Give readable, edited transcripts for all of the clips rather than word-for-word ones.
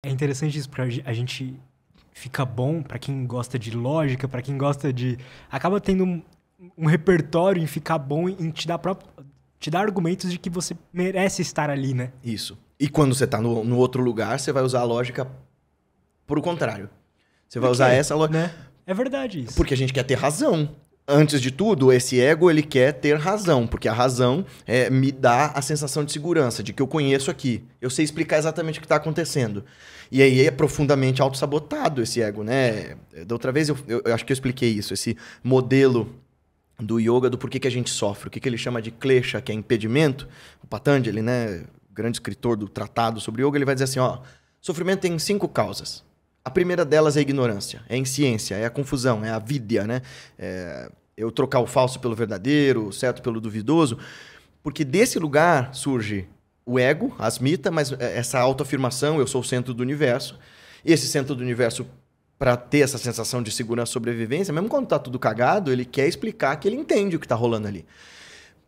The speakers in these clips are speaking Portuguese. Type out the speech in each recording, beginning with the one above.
É interessante isso, porque a gente fica bom pra quem gosta de lógica, pra quem gosta de... Acaba tendo um repertório em ficar bom em te dar argumentos de que você merece estar ali, né? Isso. E quando você tá no outro lugar, você vai usar a lógica por o contrário. Você vai usar essa lógica... Né? É verdade isso. Porque a gente quer ter razão. Antes de tudo, esse ego, ele quer ter razão, porque a razão me dá a sensação de segurança, de que eu conheço aqui. Eu sei explicar exatamente o que está acontecendo. E aí é profundamente autossabotado esse ego, né? Da outra vez eu acho que eu expliquei isso, esse modelo do yoga, do porquê que a gente sofre, o que ele chama de klesha, que é impedimento. O Patanjali, né, grande escritor do tratado sobre yoga, ele vai dizer assim, ó, sofrimento tem 5 causas. A primeira delas é a ignorância, é a insciência, é a confusão, é a vidya, né? Eu trocar o falso pelo verdadeiro, o certo pelo duvidoso, porque desse lugar surge o ego, a asmita, mas essa autoafirmação, eu sou o centro do universo. E esse centro do universo, para ter essa sensação de segurança e sobrevivência, mesmo quando tá tudo cagado, ele quer explicar que ele entende o que tá rolando ali.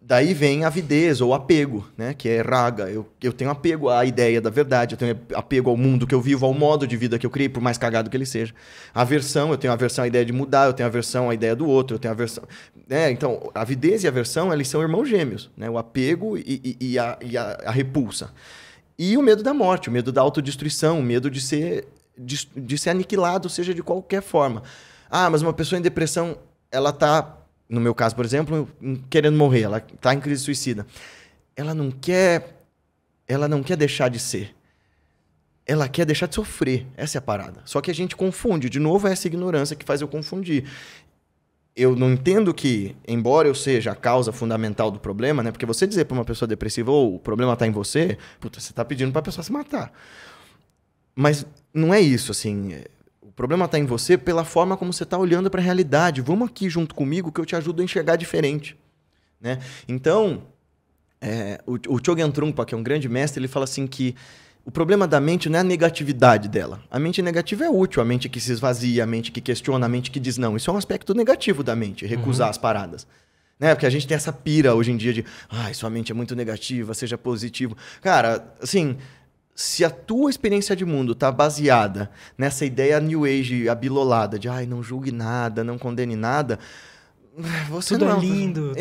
Daí vem a avidez ou apego, né? Que é raga. Eu tenho apego à ideia da verdade, eu tenho apego ao mundo que eu vivo, ao modo de vida que eu criei, por mais cagado que ele seja. Aversão, eu tenho aversão à ideia de mudar, eu tenho aversão à ideia do outro, eu tenho aversão... Então, a avidez e a aversão, eles são irmãos gêmeos, né? O apego e a repulsa. E o medo da morte, o medo da autodestruição, o medo de ser aniquilado, seja de qualquer forma. Ah, mas uma pessoa em depressão, ela tá... No meu caso, por exemplo, querendo morrer, ela está em crise suicida. Ela não quer deixar de ser. Ela quer deixar de sofrer. Essa é a parada. Só que a gente confunde. De novo, é essa ignorância que faz eu confundir. Eu não entendo que, embora eu seja a causa fundamental do problema, né? Porque você dizer para uma pessoa depressiva, o problema está em você, puta, você está pedindo para a pessoa se matar. Mas não é isso, assim... O problema está em você pela forma como você está olhando para a realidade. Vamos aqui junto comigo que eu te ajudo a enxergar diferente. Né? Então, o Chogyam Trungpa, que é um grande mestre, ele fala assim que o problema da mente não é a negatividade dela. A mente negativa é útil, a mente que se esvazia, a mente que questiona, a mente que diz não. Isso é um aspecto negativo da mente, recusar as paradas. Né? Porque a gente tem essa pira hoje em dia de sua mente é muito negativa, seja positivo. Cara, assim... Se a tua experiência de mundo está baseada nessa ideia New Age abilolada de não julgue nada, não condene nada, você tudo não... é lindo.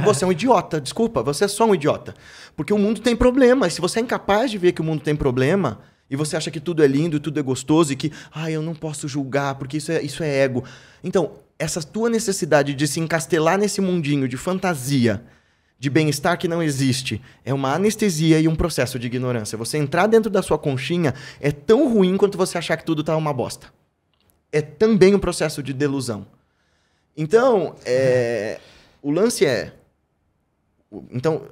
Você é um idiota, desculpa, você é só um idiota. Porque o mundo tem problema, e se você é incapaz de ver que o mundo tem problema, e você acha que tudo é lindo, tudo é gostoso, e que, eu não posso julgar, porque isso é ego. Então, essa tua necessidade de se encastelar nesse mundinho de fantasia, de bem-estar que não existe, é uma anestesia e um processo de ignorância. Você entrar dentro da sua conchinha é tão ruim quanto você achar que tudo tá uma bosta. É também um processo de delusão. Então, o lance é... Então,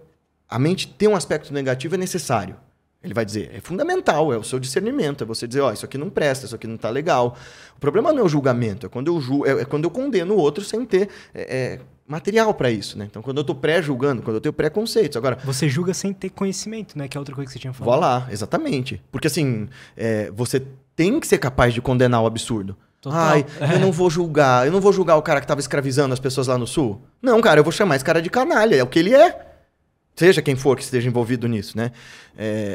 a mente ter um aspecto negativo é necessário. Ele vai dizer, é fundamental, é o seu discernimento, é você dizer, isso aqui não presta, isso aqui não tá legal. O problema não é o julgamento, é quando eu condeno o outro sem ter... material para isso, né? Então, quando eu tô pré-julgando, quando eu tenho preconceitos. Agora, você julga sem ter conhecimento, né? Que é outra coisa que você tinha falado. Vá lá, exatamente. Porque, assim, você tem que ser capaz de condenar o absurdo. Total. Eu não vou julgar. Eu não vou julgar o cara que tava escravizando as pessoas lá no sul. Não, cara, eu vou chamar esse cara de canalha. É o que ele é. Seja quem for que esteja envolvido nisso, né?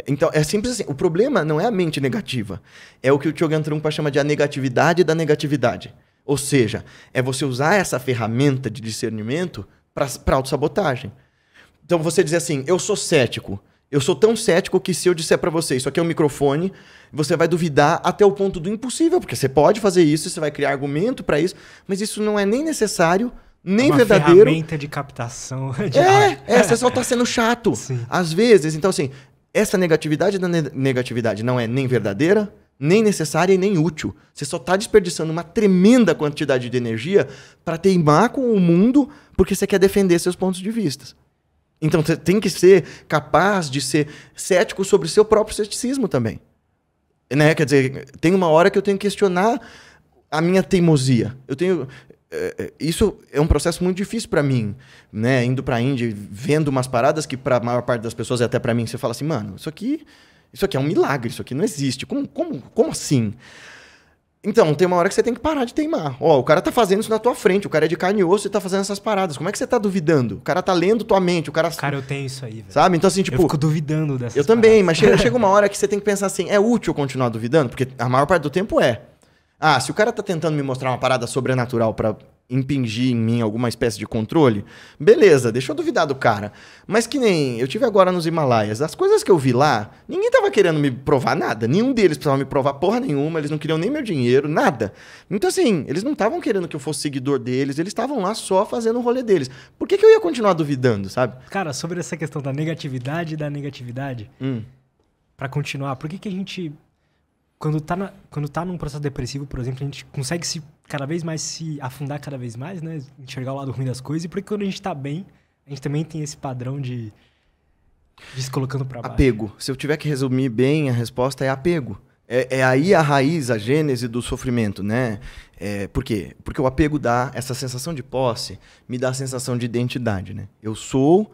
Então, é simples assim. O problema não é a mente negativa. É o que o Chogyam Trungpa chama de a negatividade da negatividade. Ou seja, é você usar essa ferramenta de discernimento para autossabotagem. Então, você dizer assim, eu sou cético. Eu sou tão cético que se eu disser para você, isso aqui é um microfone, você vai duvidar até o ponto do impossível, porque você pode fazer isso, você vai criar argumento para isso, mas isso não é nem necessário, nem verdadeiro. É uma ferramenta de captação de áudio. Você só tá sendo chato. Sim. Às vezes, então assim, essa negatividade da negatividade não é nem verdadeira, nem necessária e nem útil. Você só está desperdiçando uma tremenda quantidade de energia para teimar com o mundo porque você quer defender seus pontos de vista. Então, você tem que ser capaz de ser cético sobre o seu próprio ceticismo também. Né? Quer dizer, tem uma hora que eu tenho que questionar a minha teimosia. Isso é um processo muito difícil para mim, né? Indo para a Índia, vendo umas paradas que para a maior parte das pessoas e até para mim, você fala assim, mano, isso aqui é um milagre, isso aqui não existe. Como assim? Então, tem uma hora que você tem que parar de teimar. Ó, o cara tá fazendo isso na tua frente, o cara é de carne e osso e tá fazendo essas paradas. Como é que você tá duvidando? O cara tá lendo tua mente, o cara... Cara, eu tenho isso aí, velho. Sabe? Então, assim, tipo... Eu fico duvidando dessas Eu também, paradas. mas chega uma hora que você tem que pensar assim, é útil eu continuar duvidando? Porque a maior parte do tempo é. Ah, se o cara tá tentando me mostrar uma parada sobrenatural pra impingir em mim alguma espécie de controle, beleza, deixa eu duvidar do cara. Mas que nem eu tive agora nos Himalaias, as coisas que eu vi lá, ninguém tava querendo me provar nada, nenhum deles precisava me provar porra nenhuma, eles não queriam nem meu dinheiro, nada. Então assim, eles não estavam querendo que eu fosse seguidor deles, eles estavam lá só fazendo o rolê deles. Por que eu ia continuar duvidando, sabe? Cara, sobre essa questão da negatividade e da negatividade, pra continuar, por que a gente... Quando tá num processo depressivo, por exemplo, a gente consegue cada vez mais se afundar cada vez mais, né? Enxergar o lado ruim das coisas. E porque quando a gente tá bem, a gente também tem esse padrão de se colocando pra baixo. Apego. Se eu tiver que resumir bem, a resposta é apego. É aí a raiz, a gênese do sofrimento, né? Por quê? Porque o apego dá essa sensação de posse, me dá a sensação de identidade, né? Eu sou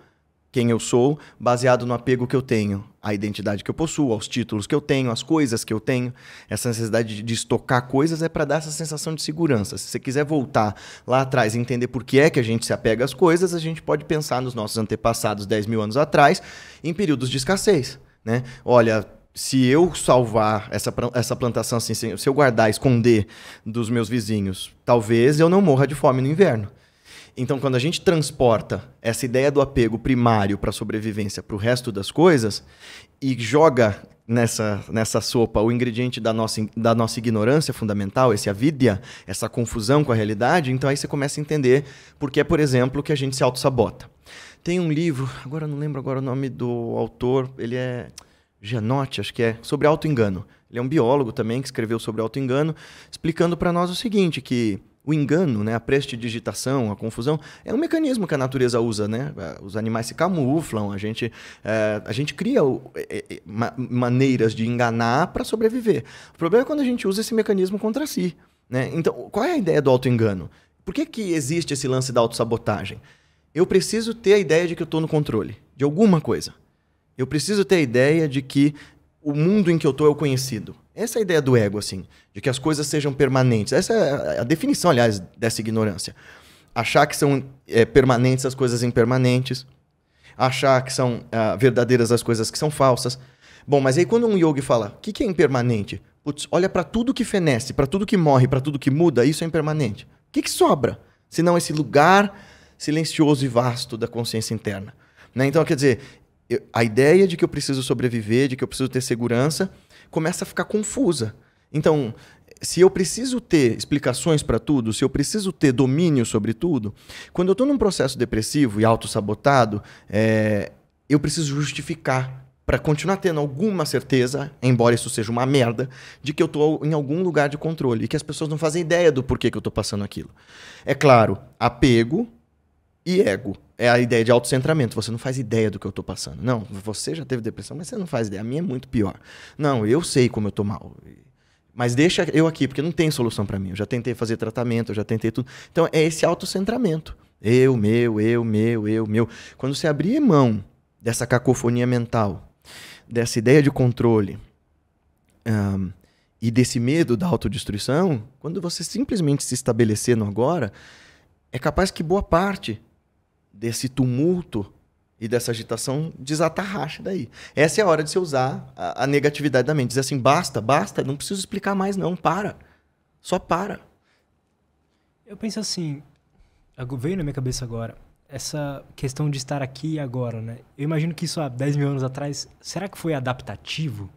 quem eu sou, baseado no apego que eu tenho, à identidade que eu possuo, aos títulos que eu tenho, às coisas que eu tenho. Essa necessidade de estocar coisas é para dar essa sensação de segurança. Se você quiser voltar lá atrás e entender por que é que a gente se apega às coisas, a gente pode pensar nos nossos antepassados 10 mil anos atrás, em períodos de escassez, né? Olha, se eu salvar essa plantação assim, se eu guardar, esconder dos meus vizinhos, talvez eu não morra de fome no inverno. Então, quando a gente transporta essa ideia do apego primário para a sobrevivência para o resto das coisas e joga nessa sopa o ingrediente da nossa ignorância fundamental, esse avidya, essa confusão com a realidade, então aí você começa a entender por que, por exemplo, que a gente se auto-sabota. Tem um livro, agora eu não lembro agora o nome do autor, ele é Gianotti, acho que é, sobre auto-engano. Ele é um biólogo também que escreveu sobre auto-engano, explicando para nós o seguinte, que o engano, né, a prestidigitação, a confusão, é um mecanismo que a natureza usa, né? Os animais se camuflam, a gente cria maneiras de enganar para sobreviver. O problema é quando a gente usa esse mecanismo contra si, né? Então, qual é a ideia do auto-engano? Por que existe esse lance da autossabotagem? Eu preciso ter a ideia de que eu estou no controle de alguma coisa. Eu preciso ter a ideia de que o mundo em que eu estou é o conhecido. Essa é a ideia do ego, assim, de que as coisas sejam permanentes. Essa é a definição, aliás, dessa ignorância. Achar que são permanentes as coisas impermanentes. Achar que são verdadeiras as coisas que são falsas. Bom, mas aí quando um yogi fala, o que é impermanente? Putz, olha para tudo que fenece, para tudo que morre, para tudo que muda, isso é impermanente. O que sobra? Senão esse lugar silencioso e vasto da consciência interna. Né? Então, quer dizer, a ideia de que eu preciso sobreviver, de que eu preciso ter segurança, começa a ficar confusa. Então, se eu preciso ter explicações para tudo, se eu preciso ter domínio sobre tudo, quando eu estou num processo depressivo e autossabotado, eu preciso justificar para continuar tendo alguma certeza, embora isso seja uma merda, de que eu estou em algum lugar de controle e que as pessoas não fazem ideia do porquê que eu estou passando aquilo. É claro, apego e ego. É a ideia de autocentramento. Você não faz ideia do que eu estou passando. Não, você já teve depressão, mas você não faz ideia. A minha é muito pior. Não, eu sei como eu estou mal. Mas deixa eu aqui, porque não tem solução para mim. Eu já tentei fazer tratamento, eu já tentei tudo. Então, é esse autocentramento. Eu, meu. Quando você abrir mão dessa cacofonia mental, dessa ideia de controle e desse medo da autodestruição, quando você simplesmente se estabelecer no agora, é capaz que boa parte desse tumulto e dessa agitação desatarrache daí. Essa é a hora de você usar a negatividade da mente. Dizer assim, basta, não preciso explicar mais não, para. Só para. Eu penso assim, veio na minha cabeça agora, essa questão de estar aqui e agora, né? Eu imagino que isso há 10 mil anos atrás, será que foi adaptativo?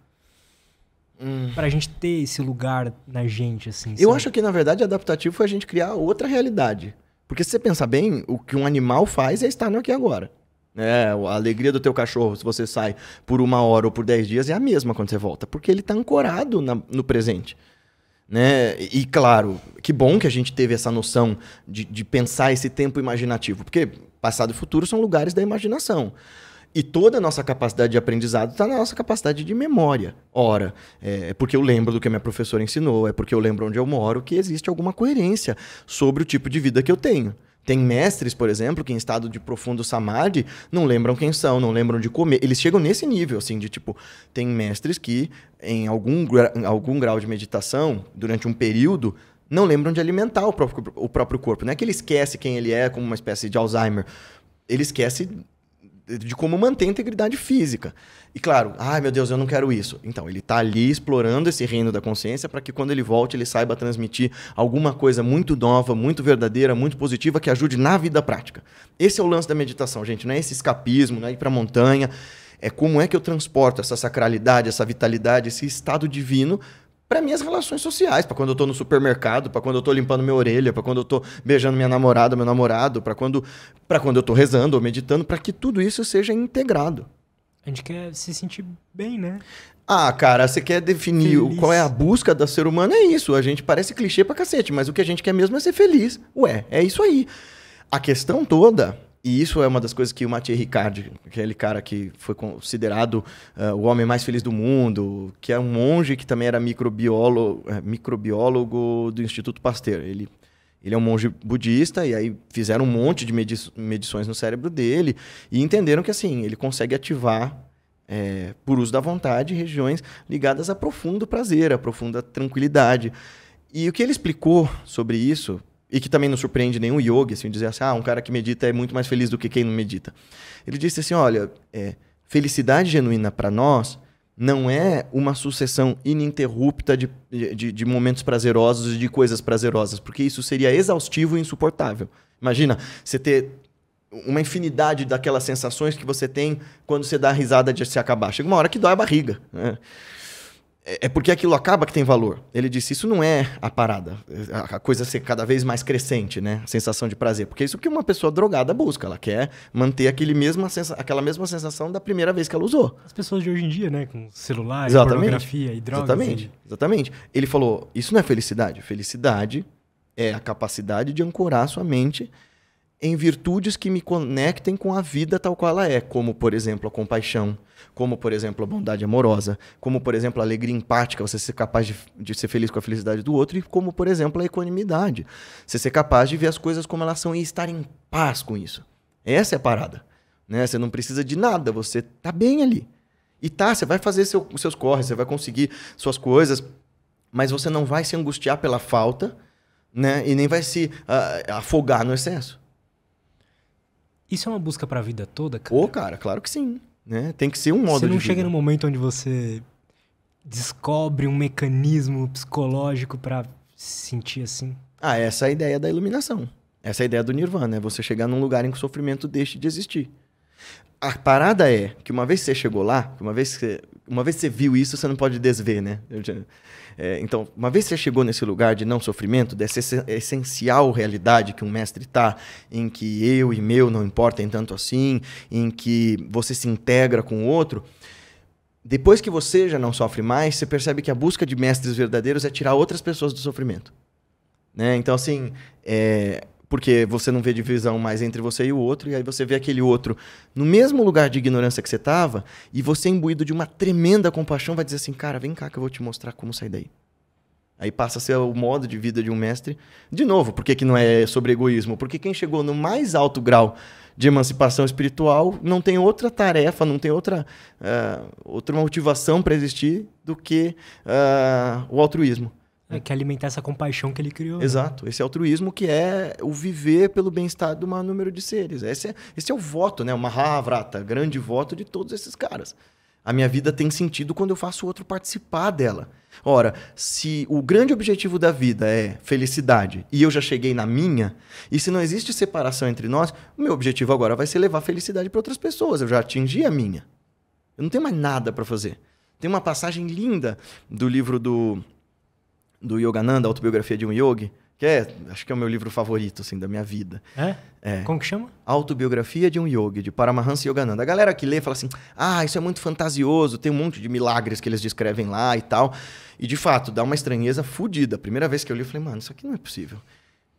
Pra gente ter esse lugar na gente, assim. Eu acho que, na verdade, adaptativo foi a gente criar outra realidade. Porque se você pensar bem, o que um animal faz é estar no aqui e agora. A alegria do teu cachorro, se você sai por 1 hora ou por 10 dias, é a mesma quando você volta. Porque ele está ancorado no presente. Né? E, claro, que bom que a gente teve essa noção de pensar esse tempo imaginativo. Porque passado e futuro são lugares da imaginação. E toda a nossa capacidade de aprendizado está na nossa capacidade de memória. Ora, é porque eu lembro do que a minha professora ensinou, é porque eu lembro onde eu moro, que existe alguma coerência sobre o tipo de vida que eu tenho. Tem mestres, por exemplo, que em estado de profundo samadhi não lembram quem são, não lembram de comer. Eles chegam nesse nível, assim, de tipo... Tem mestres que, em algum grau de meditação, durante um período, não lembram de alimentar o próprio corpo. Não é que ele esquece quem ele é, como uma espécie de Alzheimer. Ele esquece de como manter a integridade física. E claro, ai meu Deus, eu não quero isso. Então, ele está ali explorando esse reino da consciência para que quando ele volte, ele saiba transmitir alguma coisa muito nova, muito verdadeira, muito positiva, que ajude na vida prática. Esse é o lance da meditação, gente. Não é esse escapismo, não é ir para a montanha. É como é que eu transporto essa sacralidade, essa vitalidade, esse estado divino para minhas relações sociais, para quando eu estou no supermercado, para quando eu estou limpando minha orelha, para quando eu estou beijando minha namorada, meu namorado, para quando eu estou rezando ou meditando, para que tudo isso seja integrado. A gente quer se sentir bem, né? Ah, cara, você quer definir Feliz. qual é a busca do ser humano? É isso. A gente parece clichê pra cacete, mas o que a gente quer mesmo é ser feliz. Ué, é isso aí. A questão toda... E isso é uma das coisas que o Mathieu Ricard, aquele cara que foi considerado o homem mais feliz do mundo, que é um monge que também era microbiólogo do Instituto Pasteur. Ele é um monge budista e aí fizeram um monte de medições no cérebro dele e entenderam que assim, ele consegue ativar, por uso da vontade, regiões ligadas a profundo prazer, a profunda tranquilidade. E o que ele explicou sobre isso... E que também não surpreende nenhum yogi, assim, dizer assim, um cara que medita é muito mais feliz do que quem não medita. Ele disse assim, olha, felicidade genuína para nós não é uma sucessão ininterrupta de momentos prazerosos e de coisas prazerosas, porque isso seria exaustivo e insuportável. Imagina, você ter uma infinidade daquelas sensações que você tem quando você dá a risada de se acabar. Chega uma hora que dói a barriga, né? É porque aquilo acaba que tem valor. Ele disse, isso não é a parada. A coisa ser cada vez mais crescente, né? A sensação de prazer. Porque isso que uma pessoa drogada busca. Ela quer manter aquela mesma sensação da primeira vez que ela usou. As pessoas de hoje em dia, né? Com celular, pornografia e drogas. Exatamente. Ele falou, isso não é felicidade. Felicidade é a capacidade de ancorar sua mente em virtudes que me conectem com a vida tal qual ela é. Como, por exemplo, a compaixão. Como, por exemplo, a bondade amorosa, como, por exemplo, a alegria empática, você ser capaz de ser feliz com a felicidade do outro, e como, por exemplo, a equanimidade, você ser capaz de ver as coisas como elas são e estar em paz com isso. Essa é a parada, né? Você não precisa de nada, você tá bem ali. E você vai fazer os seus corres, você vai conseguir suas coisas, mas você não vai se angustiar pela falta, né? E nem vai se afogar no excesso. Isso é uma busca para a vida toda, cara? Cara, claro que sim. Né? Tem que ser um modo de vida. Você não chega no momento onde você descobre um mecanismo psicológico para se sentir assim? Essa é a ideia da iluminação. Essa é a ideia do nirvana. É você chegar num lugar em que o sofrimento deixe de existir. A parada é que uma vez que você chegou lá, uma vez que você viu isso, você não pode desver, né? Então, uma vez que você chegou nesse lugar de não sofrimento, dessa essencial realidade que um mestre está, em que eu e meu não importem tanto assim, em que você se integra com o outro, depois que você já não sofre mais, você percebe que a busca de mestres verdadeiros é tirar outras pessoas do sofrimento. Né? Então, assim, porque você não vê divisão mais entre você e o outro, e aí você vê aquele outro no mesmo lugar de ignorância que você estava, e você, imbuído de uma tremenda compaixão, vai dizer assim, cara, vem cá que eu vou te mostrar como sair daí. Aí passa a ser o modo de vida de um mestre. De novo, por que não é sobre egoísmo? Porque quem chegou no mais alto grau de emancipação espiritual não tem outra tarefa, não tem outra motivação para existir do que o altruísmo. Que alimentar essa compaixão que ele criou. Exato. Esse altruísmo que é o viver pelo bem-estar do maior número de seres. Esse é o voto, né? O Mahavrata, grande voto de todos esses caras. A minha vida tem sentido quando eu faço o outro participar dela. Ora, se o grande objetivo da vida é felicidade e eu já cheguei na minha, e se não existe separação entre nós, o meu objetivo agora vai ser levar felicidade para outras pessoas. Eu já atingi a minha. Eu não tenho mais nada para fazer. Tem uma passagem linda do livro do Yogananda, Autobiografia de um Yogi, que acho que é o meu livro favorito, assim, da minha vida. Como que chama? Autobiografia de um Yogi, de Paramahansa Yogananda. A galera que lê fala assim, isso é muito fantasioso, tem um monte de milagres que eles descrevem lá e tal. E, de fato, dá uma estranheza fodida. A primeira vez que eu li, eu falei, mano, isso aqui não é possível.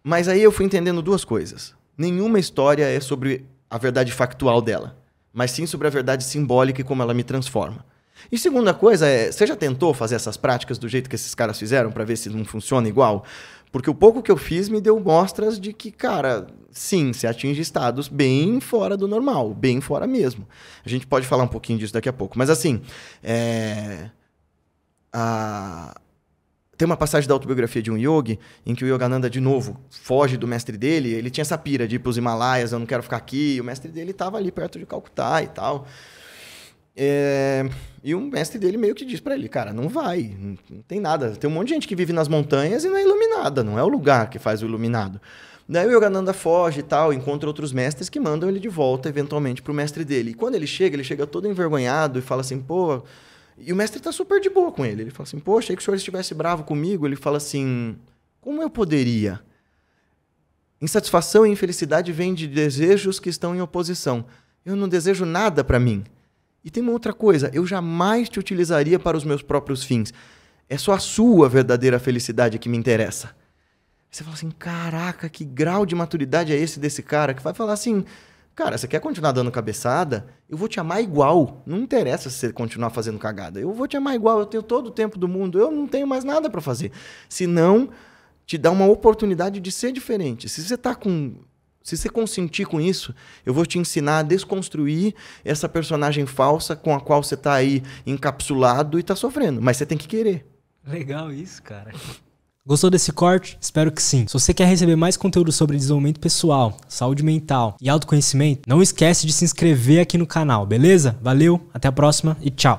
Mas aí eu fui entendendo duas coisas. Nenhuma história é sobre a verdade factual dela, mas sim sobre a verdade simbólica e como ela me transforma. E segunda coisa você já tentou fazer essas práticas do jeito que esses caras fizeram para ver se não funciona igual? Porque o pouco que eu fiz me deu mostras de que, cara, sim, você atinge estados bem fora do normal, bem fora mesmo. A gente pode falar um pouquinho disso daqui a pouco. Mas assim, tem uma passagem da autobiografia de um yogi em que o Yogananda, de novo, foge do mestre dele. Ele tinha essa pira de ir para os Himalaias, eu não quero ficar aqui. O mestre dele estava ali perto de Calcutá e tal. E o mestre dele meio que diz para ele, cara, não vai, não tem nada. Tem um monte de gente que vive nas montanhas e não é iluminada, não é o lugar que faz o iluminado. Daí o Yogananda foge e tal, encontra outros mestres que mandam ele de volta, eventualmente, pro mestre dele. E quando ele chega todo envergonhado e fala assim, pô... E o mestre tá super de boa com ele. Ele fala assim, pô, achei que o senhor estivesse bravo comigo. Ele fala assim, como eu poderia? Insatisfação e infelicidade vêm de desejos que estão em oposição. Eu não desejo nada para mim. E tem uma outra coisa, eu jamais te utilizaria para os meus próprios fins. É só a sua verdadeira felicidade que me interessa. Você fala assim, caraca, que grau de maturidade é esse desse cara? Que vai falar assim, cara, você quer continuar dando cabeçada? Eu vou te amar igual. Não interessa se você continuar fazendo cagada. Eu vou te amar igual, eu tenho todo o tempo do mundo, eu não tenho mais nada para fazer. Se não, te dá uma oportunidade de ser diferente. Se você consentir com isso, eu vou te ensinar a desconstruir essa personagem falsa com a qual você está aí encapsulado e está sofrendo. Mas você tem que querer. Legal isso, cara. Gostou desse corte? Espero que sim. Se você quer receber mais conteúdo sobre desenvolvimento pessoal, saúde mental e autoconhecimento, não esquece de se inscrever aqui no canal, beleza? Valeu, até a próxima e tchau!